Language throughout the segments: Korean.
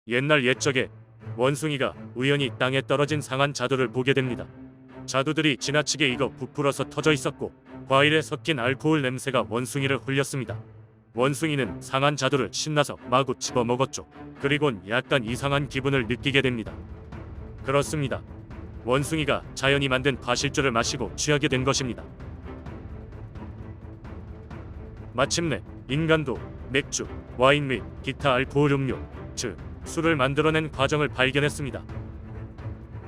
옛날 옛적에 원숭이가 우연히 땅에 떨어진 상한 자두를 보게 됩니다. 자두들이 지나치게 익어 부풀어서 터져 있었고 과일에 섞인 알코올 냄새가 원숭이를 홀렸습니다. 원숭이는 상한 자두를 신나서 마구 집어먹었죠. 그리곤 약간 이상한 기분을 느끼게 됩니다. 그렇습니다. 원숭이가 자연이 만든 과실주를 마시고 취하게 된 것입니다. 마침내 인간도 맥주, 와인 및 기타 알코올 음료, 즉 술을 만들어낸 과정을 발견했습니다.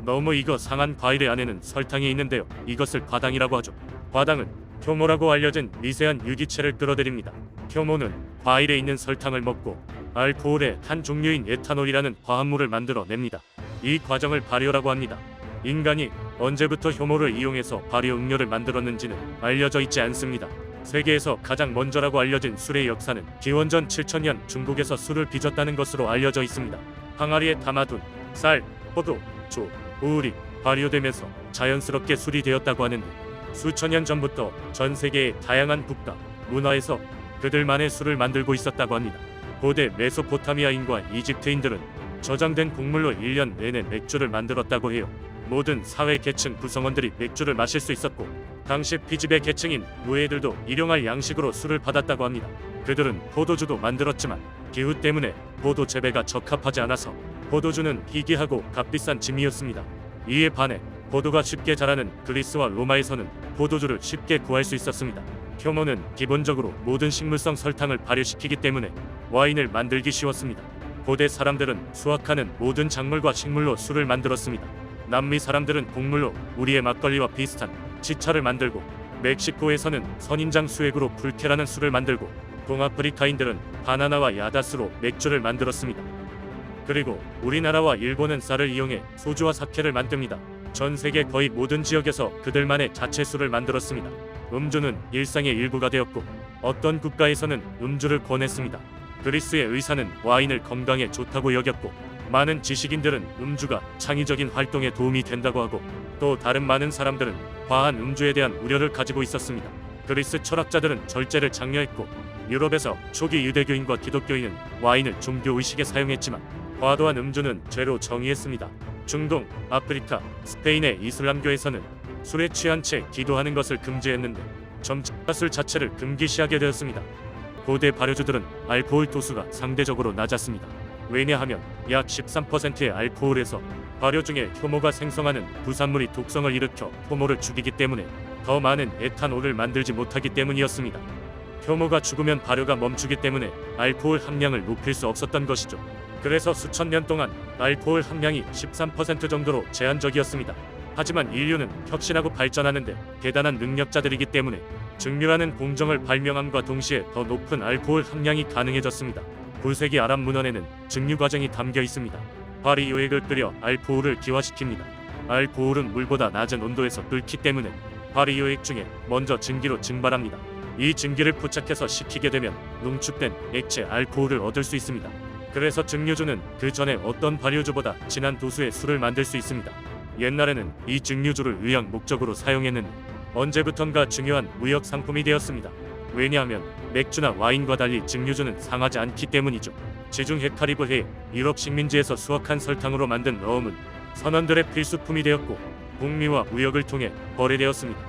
너무 익어 상한 과일의 안에는 설탕이 있는데요. 이것을 과당이라고 하죠. 과당은 효모라고 알려진 미세한 유기체를 끌어들입니다. 효모는 과일에 있는 설탕을 먹고 알코올의 한 종류인 에탄올이라는 화합물을 만들어냅니다. 이 과정을 발효라고 합니다. 인간이 언제부터 효모를 이용해서 발효 음료를 만들었는지는 알려져 있지 않습니다. 세계에서 가장 먼저라고 알려진 술의 역사는 기원전 7000년 중국에서 술을 빚었다는 것으로 알려져 있습니다. 항아리에 담아둔 쌀, 포도, 조, 우울이 발효되면서 자연스럽게 술이 되었다고 하는데 수천 년 전부터 전 세계의 다양한 국가, 문화에서 그들만의 술을 만들고 있었다고 합니다. 고대 메소포타미아인과 이집트인들은 저장된 곡물로 1년 내내 맥주를 만들었다고 해요. 모든 사회 계층 구성원들이 맥주를 마실 수 있었고 당시 피지배 계층인 노예들도 일용할 양식으로 술을 받았다고 합니다. 그들은 포도주도 만들었지만 기후 때문에 포도 재배가 적합하지 않아서 포도주는 희귀하고 값비싼 짐이었습니다. 이에 반해 포도가 쉽게 자라는 그리스와 로마에서는 포도주를 쉽게 구할 수 있었습니다. 효모는 기본적으로 모든 식물성 설탕을 발효시키기 때문에 와인을 만들기 쉬웠습니다. 고대 사람들은 수확하는 모든 작물과 식물로 술을 만들었습니다. 남미 사람들은 곡물로 우리의 막걸리와 비슷한 치차를 만들고 멕시코에서는 선인장 수액으로 불케라는 술을 만들고 동아프리카인들은 바나나와 야다스로 맥주를 만들었습니다. 그리고 우리나라와 일본은 쌀을 이용해 소주와 사케를 만듭니다. 전 세계 거의 모든 지역에서 그들만의 자체 술을 만들었습니다. 음주는 일상의 일부가 되었고 어떤 국가에서는 음주를 권했습니다. 그리스의 의사는 와인을 건강에 좋다고 여겼고 많은 지식인들은 음주가 창의적인 활동에 도움이 된다고 하고 또 다른 많은 사람들은 과한 음주에 대한 우려를 가지고 있었습니다. 그리스 철학자들은 절제를 장려했고 유럽에서 초기 유대교인과 기독교인은 와인을 종교의식에 사용했지만 과도한 음주는 죄로 정의했습니다. 중동, 아프리카, 스페인의 이슬람교에서는 술에 취한 채 기도하는 것을 금지했는데 점차 술 자체를 금기시하게 되었습니다. 고대 발효주들은 알코올 도수가 상대적으로 낮았습니다. 왜냐하면 약 13%의 알코올에서 발효 중에 효모가 생성하는 부산물이 독성을 일으켜 효모를 죽이기 때문에 더 많은 에탄올을 만들지 못하기 때문이었습니다. 효모가 죽으면 발효가 멈추기 때문에 알코올 함량을 높일 수 없었던 것이죠. 그래서 수천 년 동안 알코올 함량이 13% 정도로 제한적이었습니다. 하지만 인류는 혁신하고 발전하는데 대단한 능력자들이기 때문에 증류라는 공정을 발명함과 동시에 더 높은 알코올 함량이 가능해졌습니다. 9세기 아랍 문헌에는 증류 과정이 담겨 있습니다. 발효액을 끓여 알코올을 기화시킵니다. 알코올은 물보다 낮은 온도에서 끓기 때문에 발효액 중에 먼저 증기로 증발합니다. 이 증기를 포착해서 식히게 되면 농축된 액체 알코올을 얻을 수 있습니다. 그래서 증류주는 그 전에 어떤 발효주보다 진한 도수의 술을 만들 수 있습니다. 옛날에는 이 증류주를 의학 목적으로 사용했는데 언제부턴가 중요한 무역 상품이 되었습니다. 왜냐하면 맥주나 와인과 달리 증류주는 상하지 않기 때문이죠. 지중 헤카리브해 유럽 식민지에서 수확한 설탕으로 만든 러움은 선원들의 필수품이 되었고 북미와 무역을 통해 거래되었습니다.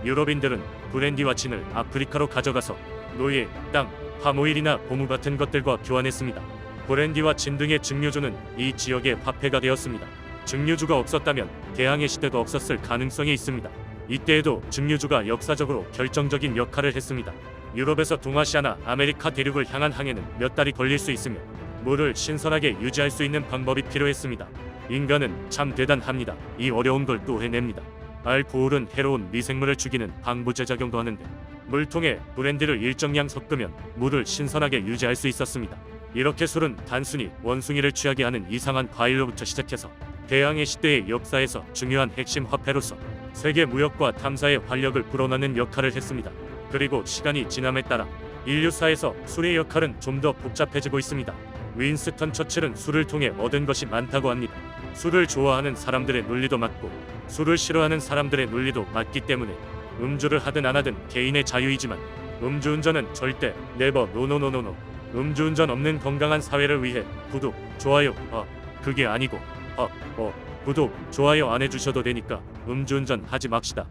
유럽인들은 브랜디와 진을 아프리카로 가져가서 노예, 땅, 파모일이나 고무 같은 것들과 교환했습니다. 브랜디와 진 등의 증류주는 이 지역의 화폐가 되었습니다. 증류주가 없었다면 대항해 시대도 없었을 가능성이 있습니다. 이때에도 증류주가 역사적으로 결정적인 역할을 했습니다. 유럽에서 동아시아나 아메리카 대륙을 향한 항해는 몇 달이 걸릴 수 있으며 물을 신선하게 유지할 수 있는 방법이 필요했습니다. 인간은 참 대단합니다. 이 어려운 걸 또 해냅니다. 알코올은 해로운 미생물을 죽이는 방부제 작용도 하는데 물통에 브랜디를 일정량 섞으면 물을 신선하게 유지할 수 있었습니다. 이렇게 술은 단순히 원숭이를 취하게 하는 이상한 과일로부터 시작해서 대항해 시대의 역사에서 중요한 핵심 화폐로서 세계 무역과 탐사의 활력을 불어넣는 역할을 했습니다. 그리고 시간이 지남에 따라 인류사에서 술의 역할은 좀 더 복잡해지고 있습니다. 윈스턴 처칠은 술을 통해 얻은 것이 많다고 합니다. 술을 좋아하는 사람들의 논리도 맞고 술을 싫어하는 사람들의 논리도 맞기 때문에 음주를 하든 안 하든 개인의 자유이지만 음주운전은 절대 네버 노노노노노 음주운전 없는 건강한 사회를 위해 구독, 좋아요, 그게 아니고, 구독, 좋아요 안 해주셔도 되니까 음주운전 하지 맙시다.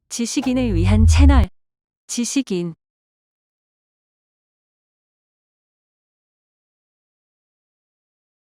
지식인을 위한 채널. 지식인